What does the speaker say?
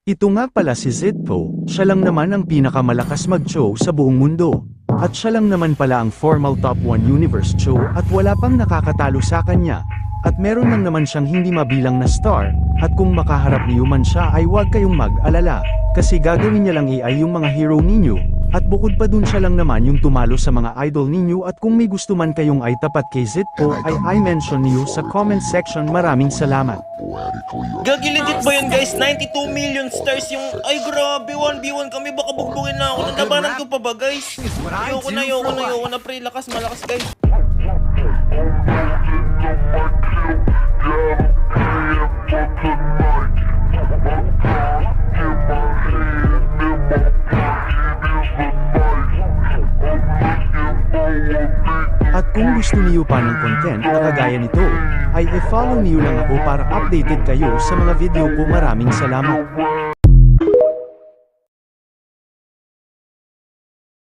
Ito nga pala si Zitpo, siya lang naman ang pinakamalakas mag-show sa buong mundo. At siya lang naman pala ang formal top 1 universe show at wala pang nakakatalo sa kanya. At meron lang naman siyang hindi mabilang na star, at kung makaharap niyo man siya ay huwag kayong mag-alala, kasi gagawin niya lang AI yung mga hero ninyo, at bukod pa dun siya lang naman yung tumalo sa mga idol ninyo at kung may gusto man kayong ay tapat kay Zitpo ay I-mention niyo sa comment section. Maraming salamat. Gagi, legit ba yun guys? 92 million stars yung... Ay grabe, 1v1 kami, baka bugbugin na ako. Nandabanan ko pa ba guys? Ayoko na pre, lakas, malakas guys. At kung gusto niyo pa ng content na kagaya nito, ay i-follow niyo lang ako para updated kayo sa mga video ko. Maraming salamat.